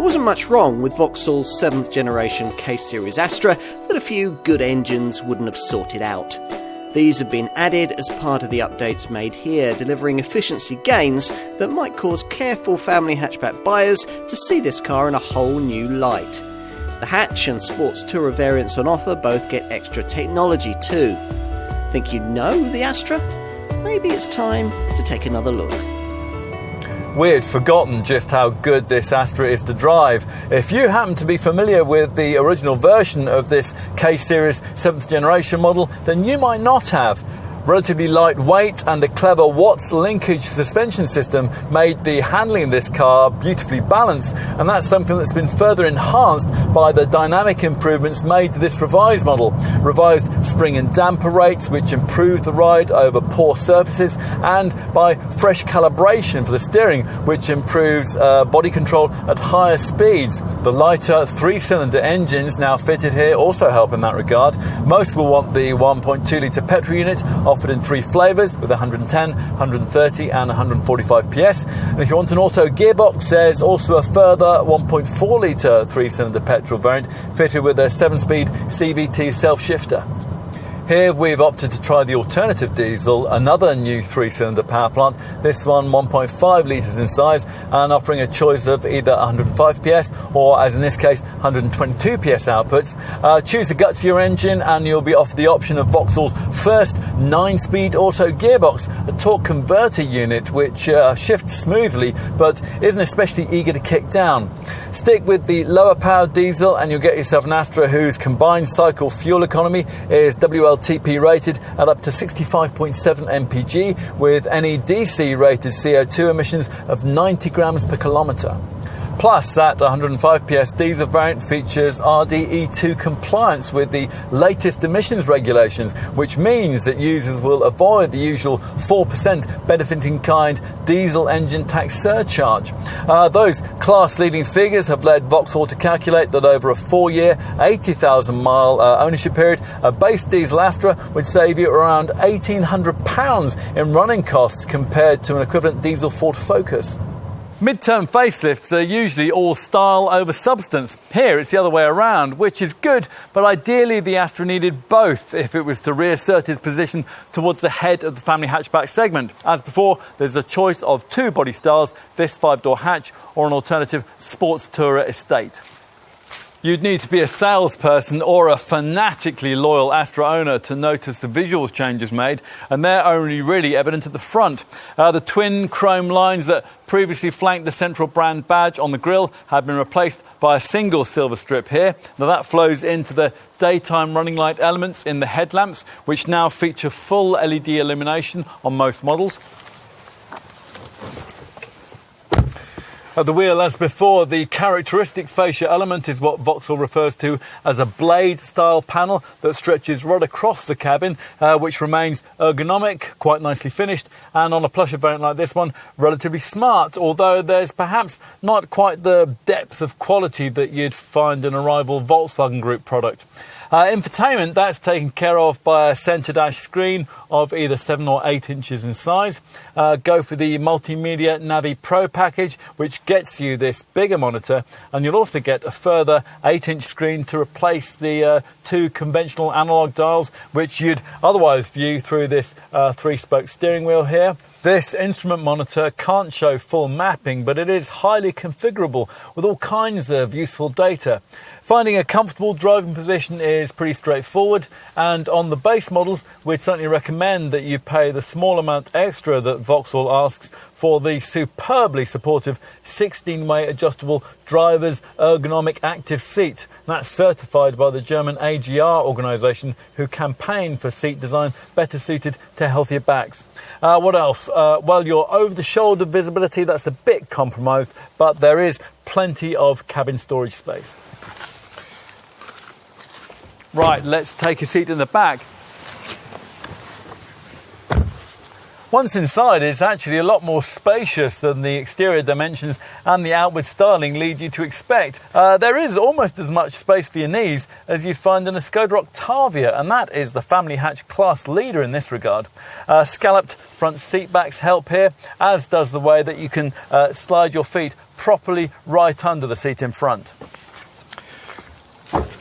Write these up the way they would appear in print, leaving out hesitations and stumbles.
wasn't much wrong with Vauxhall's 7th generation K-Series Astra that a few good engines wouldn't have sorted out. These have been added as part of the updates made here, delivering efficiency gains that might cause careful family hatchback buyers to see this car in a whole new light. The hatch and sports tourer variants on offer both get extra technology too. Think you know the Astra? Maybe it's time to take another look. We had forgotten just how good this Astra is to drive. If you happen to be familiar with the original version of this K-Series 7th generation model, then you might not have. Relatively lightweight and a clever Watts linkage suspension system made the handling of this car beautifully balanced, and that's something that's been further enhanced by the dynamic improvements made to this revised model. Revised spring and damper rates, which improve the ride over poor surfaces, and by fresh calibration for the steering, which improves body control at higher speeds. The lighter 3-cylinder engines now fitted here also help in that regard. Most will want the 1.2 litre petrol unit, offered in 3 flavours with 110, 130 and 145 PS. And if you want an auto gearbox, there's also a further 1.4 litre 3-cylinder petrol variant fitted with a 7-speed CVT self-shifter. Here we've opted to try the alternative diesel, another new 3-cylinder power plant, this one 1.5 litres in size and offering a choice of either 105 PS or, as in this case, 122 PS outputs. Choose the gutsier engine and you'll be offered the option of Vauxhall's first 9-speed auto gearbox, a torque converter unit which shifts smoothly but isn't especially eager to kick down. Stick with the lower powered diesel and you'll get yourself an Astra whose combined cycle fuel economy is WLTP rated at up to 65.7 mpg with NEDC rated CO2 emissions of 90 grams per kilometre. Plus, that 105 PS diesel variant features RDE2 compliance with the latest emissions regulations, which means that users will avoid the usual 4% benefit-in-kind diesel engine tax surcharge. Those class-leading figures have led Vauxhall to calculate that over a 4-year, 80,000-mile ownership period, a base diesel Astra would save you around £1,800 in running costs compared to an equivalent diesel Ford Focus. Mid-term facelifts are usually all style over substance. Here it's the other way around, which is good, but ideally the Astra needed both if it was to reassert its position towards the head of the family hatchback segment. As before, there's a choice of 2 body styles, this 5-door hatch or an alternative sports tourer estate. You'd need to be a salesperson or a fanatically loyal Astra owner to notice the visual changes made, and they're only really evident at the front. The twin chrome lines that previously flanked the central brand badge on the grille have been replaced by a single silver strip here. Now that flows into the daytime running light elements in the headlamps, which now feature full LED illumination on most models. At the wheel, as before, the characteristic fascia element is what Vauxhall refers to as a blade-style panel that stretches right across the cabin, which remains ergonomic, quite nicely finished, and on a plusher variant like this one, relatively smart, although there's perhaps not quite the depth of quality that you'd find in a rival Volkswagen Group product. Infotainment, that's taken care of by a centre dash screen of either 7 or 8 inches in size. Go for the Multimedia Navi Pro package, which gets you this bigger monitor, and you'll also get a further 8-inch screen to replace the 2 conventional analogue dials, which you'd otherwise view through this 3-spoke steering wheel here. This instrument monitor can't show full mapping, but it is highly configurable with all kinds of useful data. Finding a comfortable driving position is pretty straightforward, and on the base models, we'd certainly recommend that you pay the small amount extra that Vauxhall asks for the superbly supportive 16-way adjustable driver's ergonomic active seat. That's certified by the German AGR organisation, who campaign for seat design better suited to healthier backs. What else? Well, your over-the-shoulder visibility, that's a bit compromised, but there is plenty of cabin storage space. Right, let's take a seat in the back. Once inside, it's actually a lot more spacious than the exterior dimensions and the outward styling lead you to expect. There is almost as much space for your knees as you find in a Skoda Octavia, and that is the family hatch class leader in this regard. Scalloped front seat backs help here, as does the way that you can slide your feet properly right under the seat in front.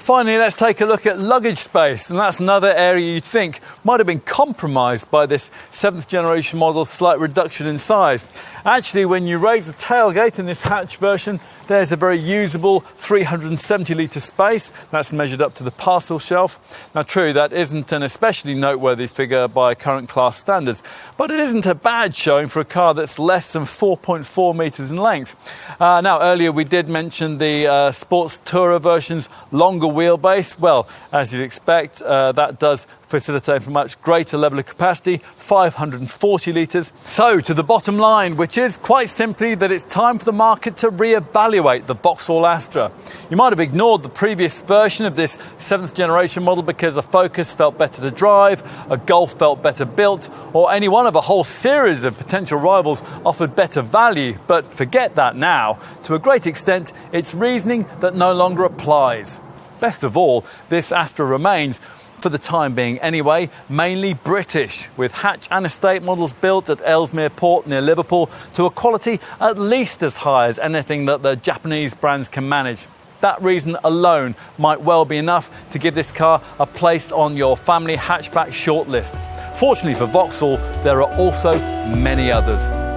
Finally, let's take a look at luggage space, and that's another area you'd think might have been compromised by this 7th generation model's slight reduction in size. Actually, when you raise the tailgate in this hatch version, there's a very usable 370 litre space. That's measured up to the parcel shelf. Now true, that isn't an especially noteworthy figure by current class standards, but it isn't a bad showing for a car that's less than 4.4 metres in length. Now earlier we did mention the Sports Tourer version's longer wheelbase. Well, as you'd expect, that does facilitate a much greater level of capacity, 540 litres. So to the bottom line, which is quite simply that it's time for the market to re-evaluate the Vauxhall Astra. You might have ignored the previous version of this 7th generation model because a Focus felt better to drive, a Golf felt better built, or any one of a whole series of potential rivals offered better value. But forget that now. To a great extent, it's reasoning that no longer applies. Best of all, this Astra remains, for the time being anyway, mainly British, with hatch and estate models built at Ellesmere Port near Liverpool to a quality at least as high as anything that the Japanese brands can manage. That reason alone might well be enough to give this car a place on your family hatchback shortlist. Fortunately for Vauxhall, there are also many others.